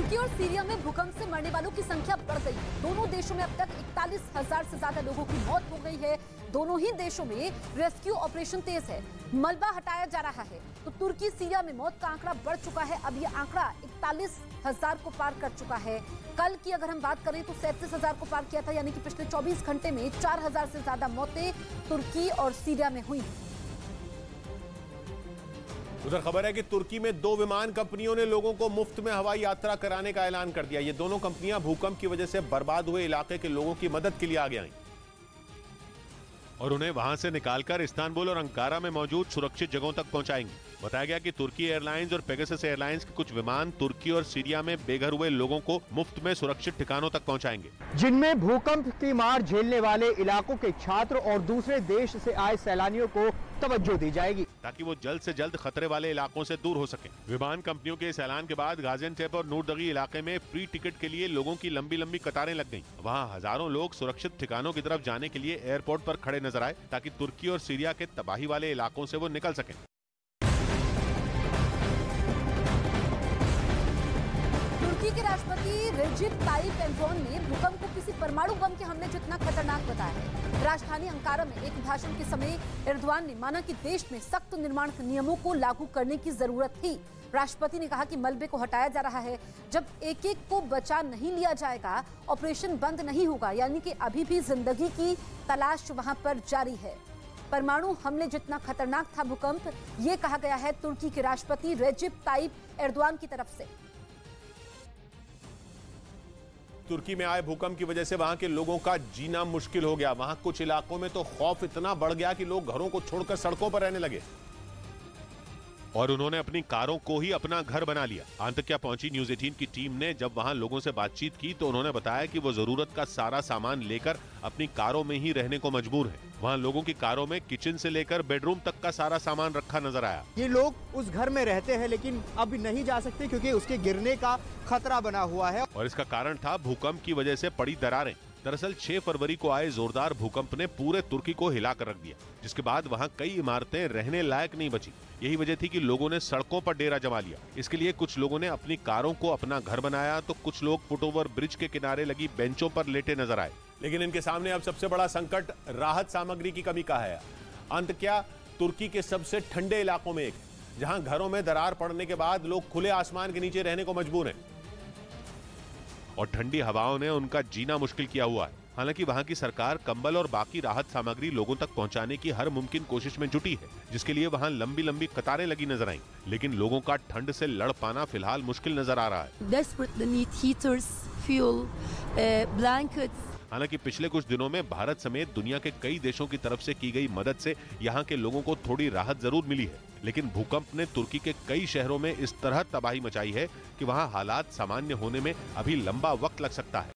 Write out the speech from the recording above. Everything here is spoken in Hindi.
तुर्की और सीरिया में भूकंप से मरने वालों की संख्या बढ़ गई है। दोनों देशों में अब तक 41,000 से ज्यादा लोगों की मौत हो गई है। दोनों ही देशों में रेस्क्यू ऑपरेशन तेज है, मलबा हटाया जा रहा है। तो तुर्की सीरिया में मौत का आंकड़ा बढ़ चुका है, अब ये आंकड़ा 41,000 को पार कर चुका है। कल की अगर हम बात करें तो 37,000 को पार किया था, यानी कि पिछले 24 घंटे में 4,000 से ज्यादा मौतें तुर्की और सीरिया में हुई। उधर खबर है कि तुर्की में 2 विमान कंपनियों ने लोगों को मुफ्त में हवाई यात्रा कराने का ऐलान कर दिया। ये दोनों कंपनियां भूकंप की वजह से बर्बाद हुए इलाके के लोगों की मदद के लिए आगे आई और उन्हें वहां से निकालकर इस्तांबुल और अंकारा में मौजूद सुरक्षित जगहों तक पहुंचाएंगी। बताया गया कि तुर्की एयरलाइंस और पेगासस एयरलाइंस के कुछ विमान तुर्की और सीरिया में बेघर हुए लोगों को मुफ्त में सुरक्षित ठिकानों तक पहुंचाएंगे, जिनमें भूकंप की मार झेलने वाले इलाकों के छात्र और दूसरे देश से आए सैलानियों को तवज्जो दी जाएगी, ताकि वो जल्द से जल्द खतरे वाले इलाकों से दूर हो सके। विमान कंपनियों के इस ऐलान के बाद गाजियान्टेप और नूरदगी इलाके में फ्री टिकट के लिए लोगों की लंबी लंबी कतारें लग गईं। वहां हजारों लोग सुरक्षित ठिकानों की तरफ जाने के लिए एयरपोर्ट पर खड़े नजर आए, ताकि तुर्की और सीरिया के तबाही वाले इलाकों से वो निकल सकें। तुर्की के राष्ट्रपति रेजिप ताइप एर्दोगान ने भूकंप को किसी परमाणु बम के हमले जितना खतरनाक बताया है। राजधानी अंकारा में एक भाषण के समय एर्दोगान ने माना कि देश में सख्त निर्माण नियमों को लागू करने की जरूरत थी। राष्ट्रपति ने कहा कि मलबे को हटाया जा रहा है, जब एक एक को बचा नहीं लिया जाएगा ऑपरेशन बंद नहीं होगा, यानी कि अभी भी जिंदगी की तलाश वहां पर जारी है। परमाणु हमले जितना खतरनाक था भूकंप, ये कहा गया है तुर्की के राष्ट्रपति रेजिप ताइप एर्दोगान की तरफ से। तुर्की में आए भूकंप की वजह से वहां के लोगों का जीना मुश्किल हो गया। वहां कुछ इलाकों में तो खौफ इतना बढ़ गया कि लोग घरों को छोड़कर सड़कों पर रहने लगे और उन्होंने अपनी कारों को ही अपना घर बना लिया। आंतकिया पहुंची न्यूज 18 की टीम ने जब वहां लोगों से बातचीत की तो उन्होंने बताया कि वो जरूरत का सारा सामान लेकर अपनी कारों में ही रहने को मजबूर है। वहां लोगों की कारों में किचन से लेकर बेडरूम तक का सारा सामान रखा नजर आया। ये लोग उस घर में रहते हैं लेकिन अब नहीं जा सकते क्योंकि उसके गिरने का खतरा बना हुआ है और इसका कारण था भूकंप की वजह से पड़ी दरारें। दरअसल 6 फरवरी को आए जोरदार भूकंप ने पूरे तुर्की को हिलाकर रख दिया, जिसके बाद वहां कई इमारतें रहने लायक नहीं बची। यही वजह थी कि लोगों ने सड़कों पर डेरा जमा लिया। इसके लिए कुछ लोगों ने अपनी कारों को अपना घर बनाया तो कुछ लोग फुटओवर ब्रिज के किनारे लगी बेंचों पर लेटे नजर आए। लेकिन इनके सामने अब सबसे बड़ा संकट राहत सामग्री की कमी का है। अंतक्या तुर्की के सबसे ठंडे इलाकों में एक, जहां घरों में दरार पड़ने के बाद लोग खुले आसमान के नीचे रहने को मजबूर हैं और ठंडी हवाओं ने उनका जीना मुश्किल किया हुआ है। हालांकि वहां की सरकार कंबल और बाकी राहत सामग्री लोगों तक पहुंचाने की हर मुमकिन कोशिश में जुटी है, जिसके लिए वहां लंबी लंबी कतारें लगी नजर आईं। लेकिन लोगों का ठंड से लड़ पाना फिलहाल मुश्किल नजर आ रहा है। Desperately need heaters, fuel, blankets. हालांकि पिछले कुछ दिनों में भारत समेत दुनिया के कई देशों की तरफ से की गई मदद से यहाँ के लोगों को थोड़ी राहत जरूर मिली है, लेकिन भूकंप ने तुर्की के कई शहरों में इस तरह तबाही मचाई है कि वहाँ हालात सामान्य होने में अभी लंबा वक्त लग सकता है।